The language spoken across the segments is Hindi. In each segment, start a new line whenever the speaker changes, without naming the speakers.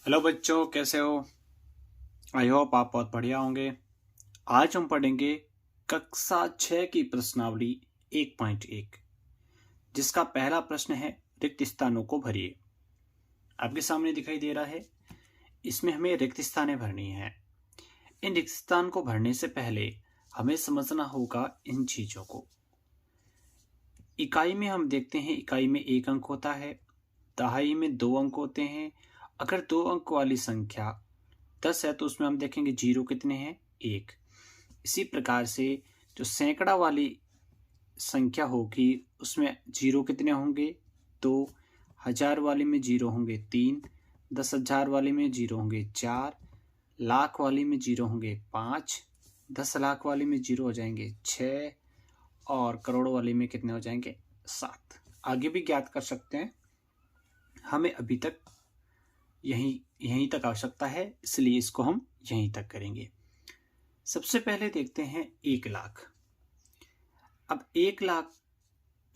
हेलो बच्चों, कैसे हो? आई होप आप बहुत बढ़िया होंगे। आज हम पढ़ेंगे कक्षा 6 की प्रश्नावली 1.1, जिसका पहला प्रश्न है रिक्त स्थानों को भरिए। आपके सामने दिखाई दे रहा है, इसमें हमें रिक्त स्थानें भरनी है। इन रिक्त स्थान को भरने से पहले हमें समझना होगा इन चीजों को। इकाई में हम देखते हैं, इकाई में 1 अंक होता है, दहाई में 2 अंक होते हैं। अगर 2 अंक वाली संख्या 10 है तो उसमें हम देखेंगे जीरो कितने हैं, 1। इसी प्रकार से जो सैकड़ा वाली संख्या होगी उसमें जीरो कितने होंगे, 2। हजार वाली में जीरो होंगे 3। 10,000 वाली में जीरो होंगे 4। लाख वाली में जीरो होंगे 5। 10 लाख वाली में जीरो हो जाएंगे 6। और करोड़ वाली में कितने हो जाएंगे, 7। आगे भी ज्ञात कर सकते हैं, हमें अभी तक यहीं तक आवश्यकता है, इसलिए इसको हम यहीं तक करेंगे। सबसे पहले देखते हैं 1 लाख। अब 1 लाख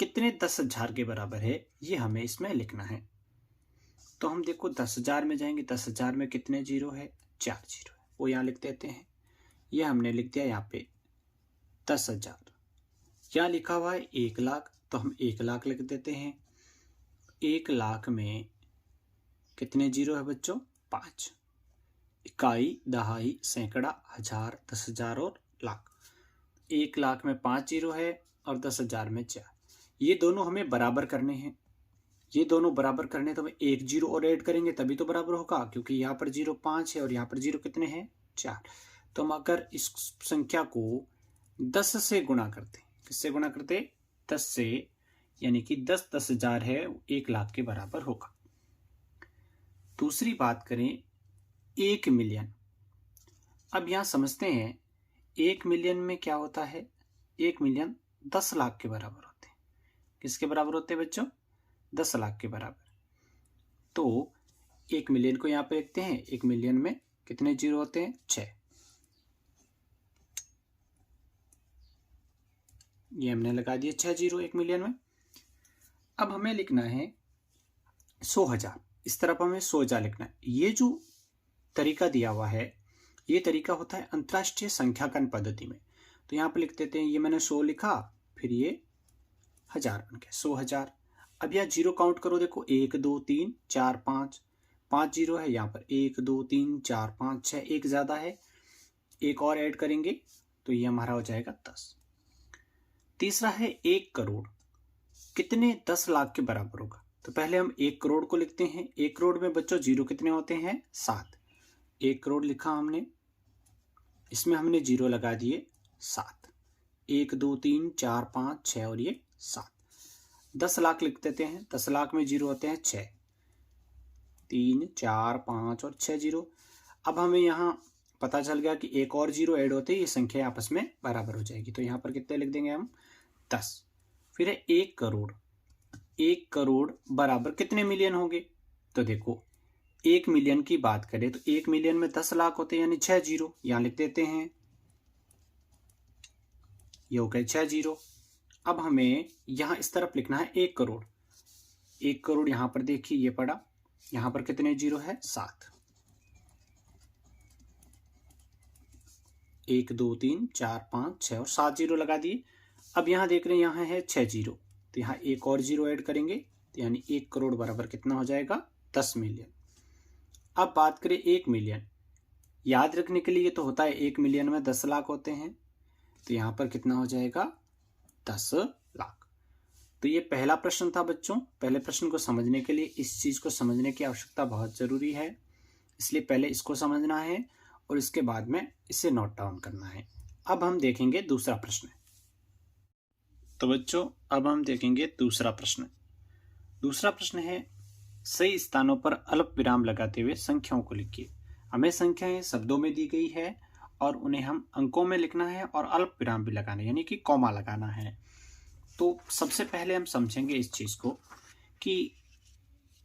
कितने 10,000 के बराबर है, ये हमें इसमें लिखना है। तो हम देखो 10,000 में जाएंगे, 10,000 में कितने जीरो है, 4 जीरो है, वो यहाँ लिख देते हैं। ये हमने लिख दिया यहाँ पे 10,000। यहाँ लिखा हुआ है 1 लाख, तो हम 1 लाख लिख देते हैं। 1 लाख में कितने जीरो है बच्चों, 5। इकाई, दहाई, सैकड़ा, हजार, 10,000 और लाख। 1 लाख में 5 जीरो है और 10,000 में 4। ये दोनों हमें बराबर करने हैं। ये दोनों बराबर करने तो हमें 1 जीरो और ऐड करेंगे तभी तो बराबर होगा, क्योंकि यहाँ पर जीरो 5 है और यहाँ पर जीरो कितने हैं, 4। तो हम अगर इस संख्या को 10 से गुणा करते, किससे गुणा करते, 10 से, यानी कि 10,000 है, 1 लाख के बराबर होगा। दूसरी बात करें 1 मिलियन। अब यहां समझते हैं 1 मिलियन में क्या होता है, 1 मिलियन 10 लाख के बराबर होते हैं। किसके बराबर होते हैं बच्चों, 10 लाख के बराबर। तो 1 मिलियन को यहां पे लिखते हैं, 1 मिलियन में कितने जीरो होते हैं, 6। ये हमने लगा दिए 6 जीरो 1 मिलियन में। अब हमें लिखना है 100,000। इस तरफ हमें 100,000 लिखना है। ये जो तरीका दिया हुआ है, ये तरीका होता है अंतरराष्ट्रीय संख्याकन पद्धति में। तो यहाँ पे लिख देते हैं, ये मैंने 100 लिखा, फिर ये 1000 बन गया, 100,000। अब यहाँ जीरो काउंट करो, देखो 1 2 3 4 5, 5 जीरो है यहाँ पर, 1 2 3 4 5 6, एक ज्यादा है, एक और ऐड करेंगे तो ये हमारा हो जाएगा 10। तीसरा है 1 करोड़, कितने 10 लाख के बराबर होगा। तो पहले हम 1 करोड़ को लिखते हैं। 1 करोड़ में बच्चों जीरो कितने होते हैं, 7। 1 करोड़ लिखा हमने, इसमें हमने जीरो लगा दिए 7। 1 2 3 4 5 6 और ये 7। 10 लाख लिख देते हैं। 10 लाख में जीरो होते हैं 6, 3 4 5 और 6 जीरो। अब हमें यहाँ पता चल गया कि एक और जीरो ऐड होते ही ये संख्या आपस में बराबर हो जाएगी। तो यहाँ पर कितने लिख देंगे हम, 10। फिर है 1 करोड़। 1 करोड़ बराबर कितने मिलियन होंगे, तो देखो 1 मिलियन की बात करें तो 1 मिलियन में 10 लाख होते हैं, यानी 6 जीरो यहां लिख देते हैं। ये हो गए 6 जीरो। अब हमें यहां इस तरफ लिखना है 1 करोड़। 1 करोड़ यहां पर देखिए ये पड़ा, यहां पर कितने जीरो है, 7। 1 2 3 4 5 6 और 7 जीरो लगा दिए। अब यहां देख रहे हैं यहाँ है 6 जीरो, तो यहाँ एक और जीरो ऐड करेंगे, तो यानी 1 करोड़ बराबर कितना हो जाएगा, 10 मिलियन। अब बात करें 1 मिलियन, याद रखने के लिए तो होता है 1 मिलियन में 10 लाख होते हैं, तो यहाँ पर कितना हो जाएगा, 10 लाख। तो ये पहला प्रश्न था बच्चों। पहले प्रश्न को समझने के लिए इस चीज को समझने की आवश्यकता बहुत जरूरी है, इसलिए पहले इसको समझना है और इसके बाद में इसे नोट डाउन करना है। अब हम देखेंगे दूसरा प्रश्न। तो बच्चों अब हम देखेंगे दूसरा प्रश्न। दूसरा प्रश्न है, सही स्थानों पर अल्प विराम लगाते हुए संख्याओं को लिखिए। हमें संख्याएं शब्दों में दी गई है और उन्हें हम अंकों में लिखना है और अल्प विराम भी लगाना है, यानी कि कॉमा लगाना है। तो सबसे पहले हम समझेंगे इस चीज को कि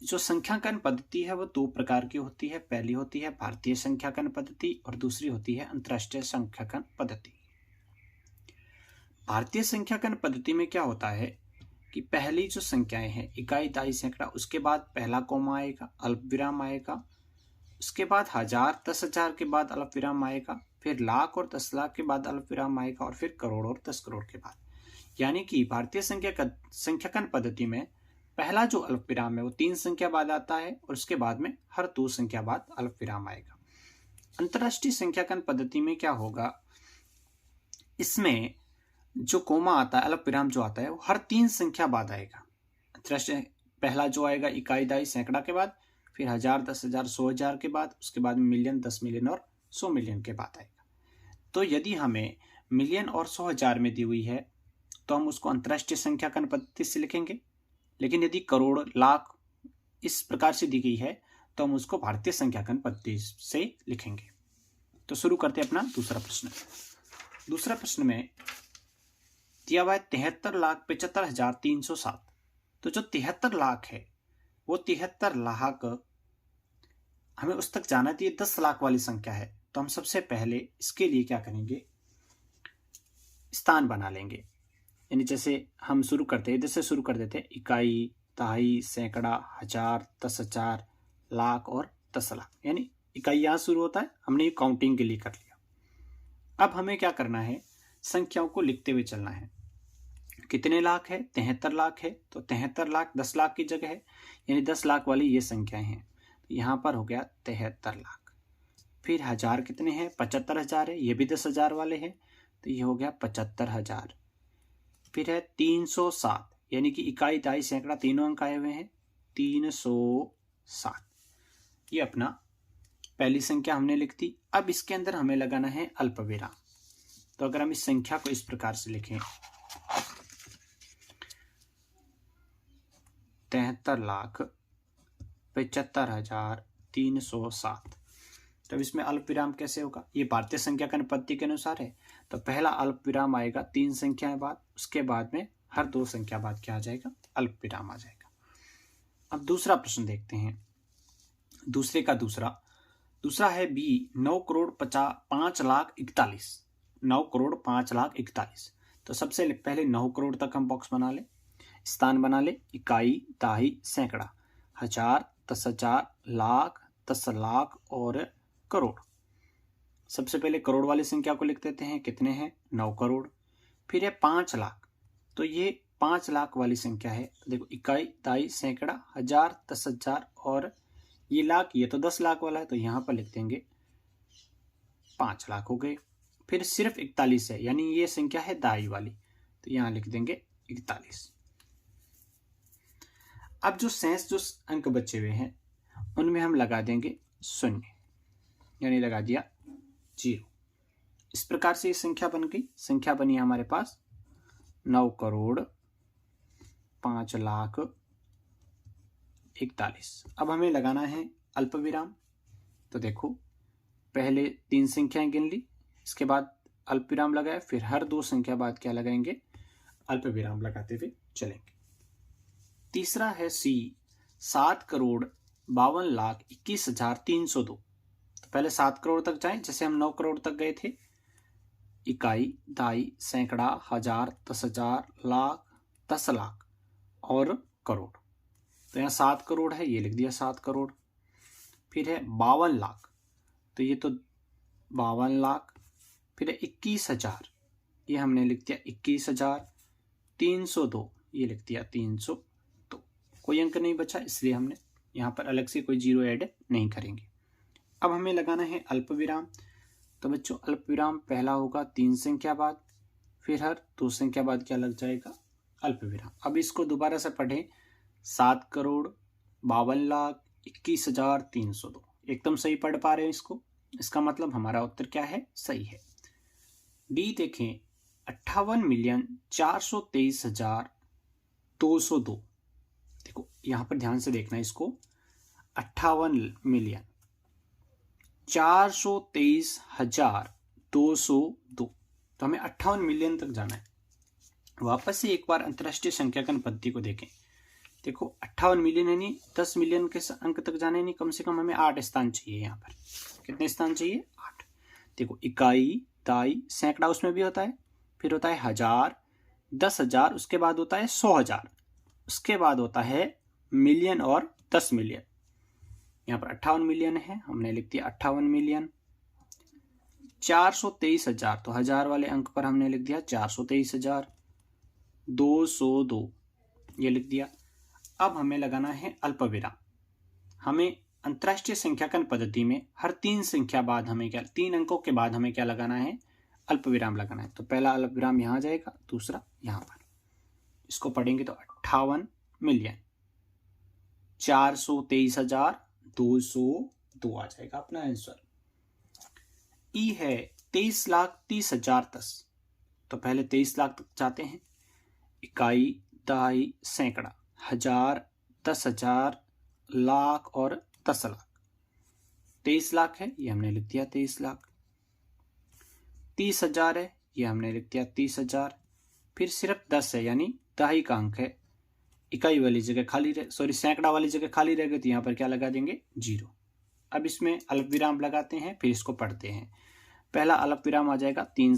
जो संख्याकन पद्धति है वो 2 प्रकार की होती है। पहली होती है भारतीय संख्याकन पद्धति और दूसरी होती है अंतरराष्ट्रीय संख्याकन पद्धति। भारतीय संख्याकन पद्धति में क्या होता है कि पहली जो संख्याएं हैं, इकाई, दहाई, सैकड़ा, उसके बाद पहला कॉमा आएगा, अल्प विराम आएगा, उसके बाद 1000, 10,000 के बाद अल्प विराम आएगा, फिर लाख और 10 लाख के बाद अल्प विराम आएगा, और फिर करोड़ और 10 करोड़ के बाद। यानी कि भारतीय संख्याकन पद्धति में पहला जो अल्प विराम है वो 3 संख्या बाद आता है, और उसके बाद में हर 2 संख्या बाद अल्प विराम आएगा। अंतरराष्ट्रीय संख्याकन पद्धति में क्या होगा, इसमें जो कोमा आता है, अल्प विराम जो आता है, वो हर 3 संख्या बाद आएगा। अंतरराष्ट्रीय पहला जो आएगा इकाई, दहाई, सैकड़ा के बाद, फिर 1000, 10,000, 100,000 के बाद, उसके बाद मिलियन, 10 मिलियन और 100 मिलियन के बाद आएगा। तो यदि हमें मिलियन और 100,000 में दी हुई है तो हम उसको अंतरराष्ट्रीय संख्याकन पद्धति से लिखेंगे, लेकिन यदि करोड़, लाख इस प्रकार से दी गई है तो हम उसको भारतीय संख्याकन पद्धति से लिखेंगे। तो शुरू करते हैं अपना दूसरा प्रश्न। दूसरा प्रश्न में दिया हुआ है 73,75,307। तो जो 73 लाख है वो 73 लाख हमें उस तक जाना चाहिए, 10 लाख वाली संख्या है। तो हम सबसे पहले इसके लिए क्या करेंगे, स्थान बना लेंगे। यानी जैसे हम शुरू करते हैं, इधर से शुरू कर देते हैं, इकाई, दहाई, सैकड़ा, 1000, 10,000, लाख और 10 लाख। यानी इकाई यहाँ शुरू होता है, हमने ये काउंटिंग के लिए कर लिया। अब हमें क्या करना है, संख्याओं को लिखते हुए चलना है। कितने लाख है, 73 लाख है, तो 73 लाख 10 लाख की जगह है, यानी 10 लाख वाली ये संख्याएं हैं। तो यहाँ पर हो गया 73 लाख। फिर 1000 कितने हैं, 75,000 है, ये भी 10,000 वाले हैं, तो ये हो गया 75,000। फिर है 307, यानी कि इकाई, दहाई, सैकड़ा तीनों अंक आए हुए हैं, 307। ये अपना पहली संख्या हमने लिख दी। अब इसके अंदर हमें लगाना है अल्प विराम। तो अगर हम इस संख्या को इस प्रकार से लिखें, 73,75,307, तो इसमें अल्प विराम कैसे होगा, ये भारतीय संख्याकन पद्धति के अनुसार है। तो पहला अल्प विराम आएगा 3 संख्याएं बाद, उसके बाद में हर 2 संख्या बाद क्या आ जाएगा, अल्प विराम आ जाएगा। अब दूसरा प्रश्न देखते हैं। दूसरे का दूसरा है बी, 9,05,41,. 9,05,41,. तो सबसे पहले 9 करोड़ तक हम बॉक्स बना ले, स्थान बना ले, इकाई, दहाई, सैकड़ा, 1000, 10,000, लाख, 10 लाख और करोड़। सबसे पहले करोड़ वाली संख्या को लिख देते हैं, कितने हैं, 9 करोड़। फिर है 5 लाख, तो ये 5 लाख वाली संख्या है। तो देखो, इकाई, दहाई, सैकड़ा, 1000, 10,000 और ये लाख, ये तो 10 लाख वाला है, तो यहाँ पर लिख देंगे 5 लाख हो गए। फिर सिर्फ 41 है, यानी ये संख्या है दहाई वाली, तो यहाँ लिख देंगे 41। अब जो शेष जो अंक बचे हुए हैं उनमें हम लगा देंगे 0, यानी लगा दिया 0। इस प्रकार से ये संख्या बन गई। संख्या बनी हमारे पास 9,05,41,. अब हमें लगाना है अल्प विराम। तो देखो, पहले 3 संख्याएं गिन ली, इसके बाद अल्प विराम लगाए, फिर हर 2 संख्या बाद क्या लगाएंगे, अल्प विराम लगाते हुए चलेंगे। तीसरा है सी, 7,52,21,302। तो पहले 7 करोड़ तक जाएं, जैसे हम 9 करोड़ तक गए थे। इकाई, दहाई, सैकड़ा, 1000, 10,000, लाख, 10 लाख और करोड़। तो यहाँ 7 करोड़ है, ये लिख दिया 7 करोड़। फिर है 52 लाख, तो ये तो 52 लाख। फिर है 21,000, ये हमने लिख दिया 21,000। 302, ये लिख दिया 302। कोई अंक नहीं बचा, इसलिए हमने यहाँ पर अलग से कोई 0 ऐड नहीं करेंगे। अब हमें लगाना है अल्प विराम। तो बच्चों, अल्प विराम पहला होगा 3 संख्या बाद, फिर हर 2 संख्या बाद क्या लग जाएगा, अल्प विराम। अब इसको दोबारा से पढ़ें, 7,52,21,302। एकदम सही पढ़ पा रहे हैं इसको, इसका मतलब हमारा उत्तर क्या है, सही है। डी देखें, 58,423,202। देखो यहां पर ध्यान से देखना इसको, 58,423,202। तो हमें 58 मिलियन तक जाना है। वापस से एक बार अंतरराष्ट्रीय संख्याकन पद्धति को देखें। देखो 58 मिलियन यानी 10 मिलियन के अंक तक जाने, नहीं, कम से कम हमें 8 स्थान चाहिए। यहाँ पर कितने स्थान चाहिए, 8। देखो, इकाई, दहाई, सैकड़ा उसमें भी होता है, फिर होता है 1000, 10,000, उसके बाद होता है 100,000, उसके बाद होता है मिलियन और 10 मिलियन। यहाँ पर 58 मिलियन है, हमने लिख दिया 58 मिलियन। 423,000, तो हजार वाले अंक पर हमने लिख दिया 423,000। 202 ये लिख दिया। अब हमें लगाना है अल्पविराम। हमें अंतरराष्ट्रीय संख्याकन पद्धति में हर 3 संख्या बाद हमें क्या, 3 अंकों के बाद हमें क्या लगाना है, अल्पविराम लगाना है। तो पहला अल्पविराम यहाँ जाएगा, दूसरा यहाँ पर। इसको पढ़ेंगे तो 58 मिलियन 423,202 आ जाएगा अपना आंसर। ई है 23,30,010। तो पहले 23 लाख तक जाते हैं। इकाई, दहाई, सैकड़ा, हजार, 10,000, लाख और 10 लाख। 23 लाख है, ये हमने लिख दिया 23 लाख। 30,000 है, ये हमने लिख दिया 30,000। फिर सिर्फ 10 है, यानी दहाई का अंक है। इकाई वाली जगह खाली रह सैकड़ा वाली जगह खाली रह गई, तो यहाँ पर क्या लगा देंगे, 0। अब इसमें अल्पविराम लगाते हैं, फिर इसको पढ़ते हैं। पहला अल्पविराम आ जाएगा 3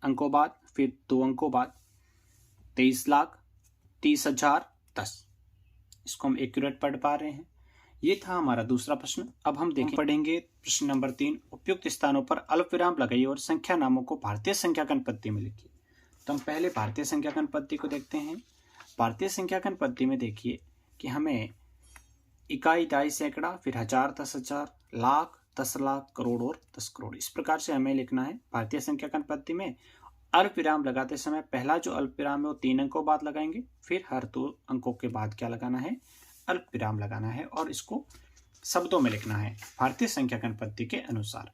अंकों बाद, फिर 2 अंकों बाद। 23 लाख 30,000 10। इसको हम एक्यूरेट पढ़ पा रहे हैं। ये था हमारा दूसरा प्रश्न। अब हम पढ़ेंगे प्रश्न नंबर 3। उपयुक्त स्थानों पर अल्पविराम लगाइए और संख्या नामों को भारतीय संख्याकन पद्धति में लिखिए। तो हम पहले भारतीय संख्याकन पद्धति को देखते हैं। भारतीय संख्याकन पद्धति में देखिए कि हमें इकाई, दहाई, सैकड़ा, फिर हजार, 10,000, लाख, 10 लाख, करोड़ और 10 करोड़, इस प्रकार से हमें लिखना है। भारतीय संख्याकन पद्धति में अल्पविराम लगाते समय पहला जो अल्पविराम है वो 3 अंकों बाद लगाएंगे, फिर हर 2 अंकों के बाद क्या लगाना है, अल्पविराम लगाना है, और इसको शब्दों में लिखना है भारतीय संख्याकन पद्धति के अनुसार।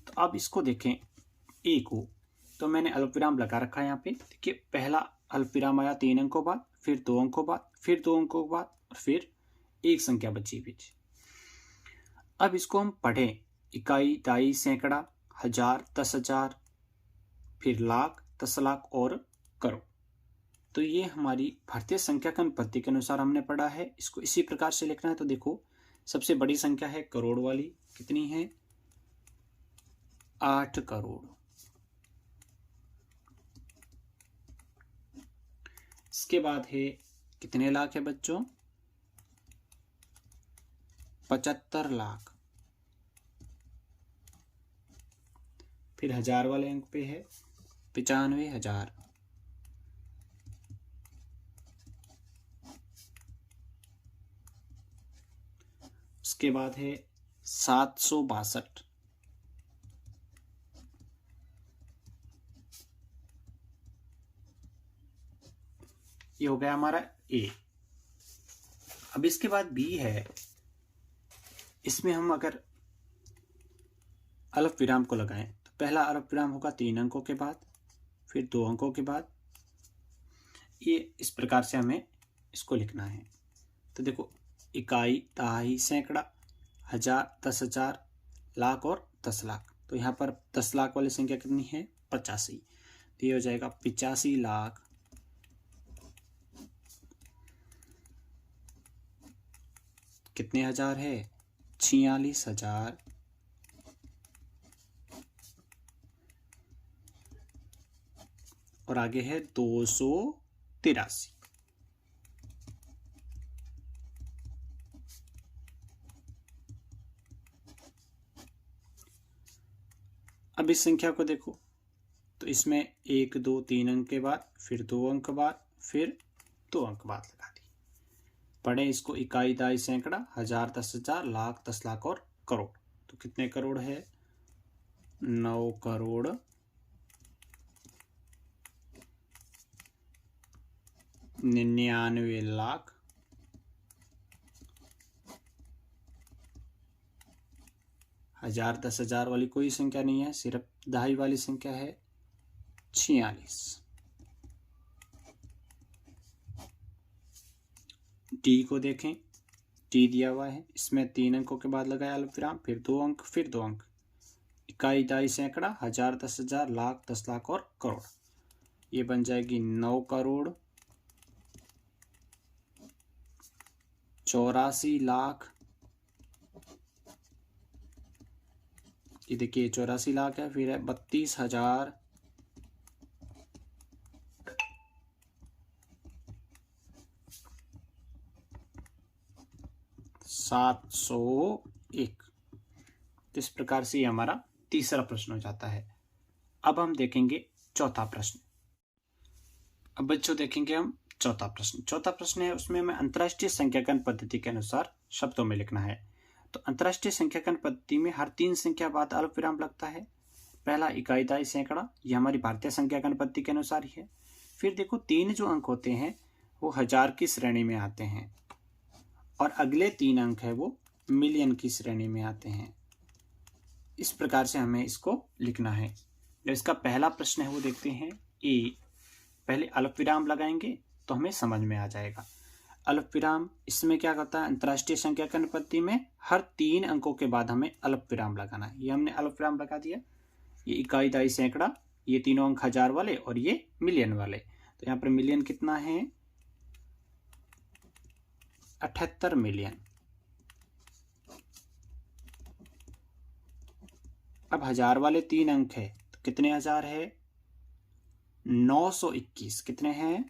तो अब इसको देखें, ए को तो मैंने अल्पविराम लगा रखा है यहाँ पे। देखिए पहला अल्पविराम आया 3 अंकों बाद, फिर 2 अंकों बाद, फिर 2 अंकों बाद, और फिर एक संख्या बची बीच। अब इसको हम पढ़ें, इकाई, दहाई, सैकड़ा, हजार, 10,000, फिर लाख, 10 लाख और करोड़। तो ये हमारी भारतीय संख्याकन पद्धति के अनुसार हमने पढ़ा है। इसको इसी प्रकार से लिखना है। तो देखो सबसे बड़ी संख्या है करोड़ वाली, कितनी है, 8 करोड़। इसके बाद है कितने लाख है बच्चों, 75 लाख। फिर हजार वाले अंक पे है 95,000। उसके बाद है 762। ये हो गया हमारा ए। अब इसके बाद बी है। इसमें हम अगर अल्पविराम को लगाएं तो पहला अल्पविराम होगा 3 अंकों के बाद, फिर 2 अंकों के बाद। ये इस प्रकार से हमें इसको लिखना है। तो देखो इकाई, दहाई, सैकड़ा, हजार, 10,000, लाख और 10 लाख। तो यहाँ पर 10 लाख वाली संख्या कितनी है, 85। तो ये हो जाएगा 85 लाख। कितने हजार है, 46,000। और आगे है 283। अब इस संख्या को देखो, तो इसमें 1, 2, 3 अंक के बाद, फिर 2 अंक बाद, फिर 2 अंक बाद लगा दी। पढ़े इसको, इकाई, दहाई, सैकड़ा, हजार, 10,000, लाख, 10 लाख और करोड़। तो कितने करोड़ है, 9 करोड़ 99 लाख 1000, 10,000 वाली कोई संख्या नहीं है, सिर्फ दहाई वाली संख्या है 46। टी को देखें, टी दिया हुआ है। इसमें 3 अंकों के बाद लगाया अल्पविराम, फिर 2 अंक, फिर 2 अंक। इकाई, दहाई, सैकड़ा, हजार, 10,000, लाख, 10 लाख और करोड़। ये बन जाएगी 9 करोड़ 84 लाख। ये देखिए 84 लाख है, फिर है 32,000 7 701। इस प्रकार से ये हमारा तीसरा प्रश्न हो जाता है। अब हम देखेंगे चौथा प्रश्न। अब बच्चों देखेंगे हम चौथा प्रश्न। चौथा प्रश्न है, उसमें हमें अंतर्राष्ट्रीय संख्याकन पद्धति के अनुसार शब्दों में लिखना है। तो अंतर्राष्ट्रीय संख्याकन पद्धति में हर 3 संख्या बाद अल्प विराम लगता है। पहला इकाई, दहाई, सैकड़ा, ये हमारी भारतीय संख्याकन पद्धति के अनुसार ही है। फिर देखो 3 जो अंक होते हैं वो 1000 की श्रेणी में आते हैं और अगले 3 अंक है वो मिलियन की श्रेणी में आते हैं। इस प्रकार से हमें इसको लिखना है। जो इसका पहला प्रश्न है वो देखते हैं। ए, पहले अल्प विराम लगाएंगे तो हमें समझ में आ जाएगा। अल्प विराम इसमें क्या होता है, अंतर्राष्ट्रीय संख्याकन पद्धति में हर 3 अंकों के बाद हमें अल्प विराम लगाना है। ये हमने अल्प विराम लगा दिया। ये इकाई, दहाई, सैकड़ा, ये तीनों अंक 1000 वाले और ये मिलियन वाले। तो यहाँ पर मिलियन कितना है, 78 मिलियन। अब 1000 वाले 3 अंक है तो कितने 1000 है, 921। कितने हैं,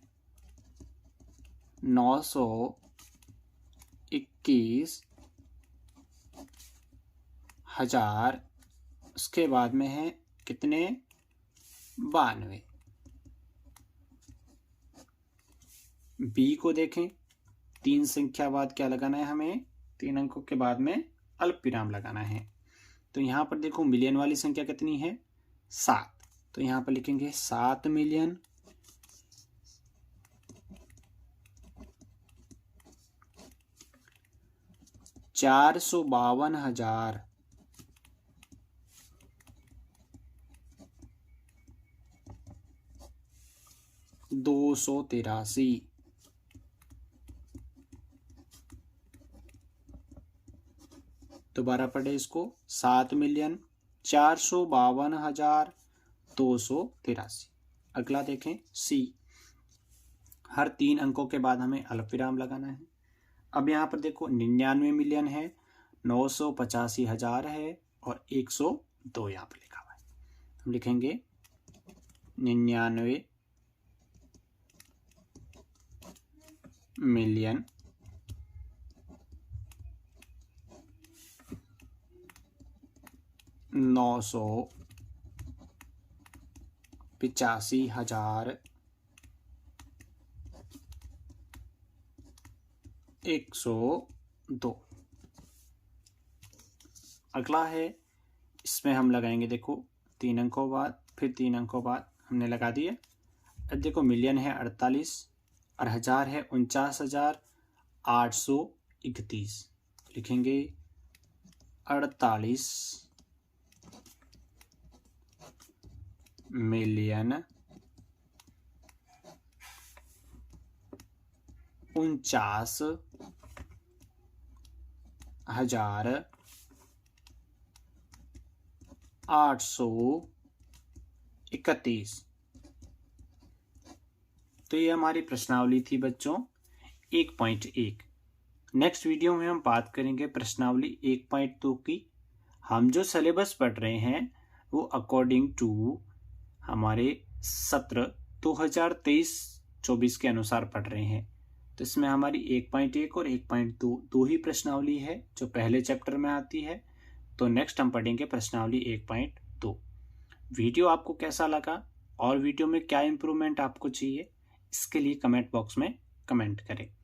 921 हजार। उसके बाद में है कितने, 92। बी को देखें, 3 संख्या बाद क्या लगाना है हमें, 3 अंकों के बाद में अल्प विराम लगाना है। तो यहाँ पर देखो मिलियन वाली संख्या कितनी है, 7। तो यहाँ पर लिखेंगे 7 मिलियन। चार 452,000 283। दोबारा पढ़े इसको, 7 मिलियन 452,283। अगला देखें सी, हर 3 अंकों के बाद हमें अल्प विराम लगाना है। अब यहाँ पर देखो 99 मिलियन है, 985,000 है और 102 यहाँ पर लिखा हुआ है। हम लिखेंगे 99 मिलियन 985,000 102। अगला है, इसमें हम लगाएंगे देखो 3 अंकों बाद, फिर 3 अंकों बाद हमने लगा दिए। अब देखो मिलियन है 48 और 1000 है 49,831। लिखेंगे 48 मिलियन 49,831। तो ये हमारी प्रश्नावली थी बच्चों 1.1। नेक्स्ट वीडियो में हम बात करेंगे प्रश्नावली 1.2 की। हम जो सिलेबस पढ़ रहे हैं वो अकॉर्डिंग टू हमारे सत्र 2023-24 के अनुसार पढ़ रहे हैं। तो इसमें हमारी 1.1 और 1.2 दो ही प्रश्नावली है जो पहले चैप्टर में आती है। तो नेक्स्ट हम पढ़ेंगे प्रश्नावली 1.2। वीडियो आपको कैसा लगा और वीडियो में क्या इम्प्रूवमेंट आपको चाहिए, इसके लिए कमेंट बॉक्स में कमेंट करें।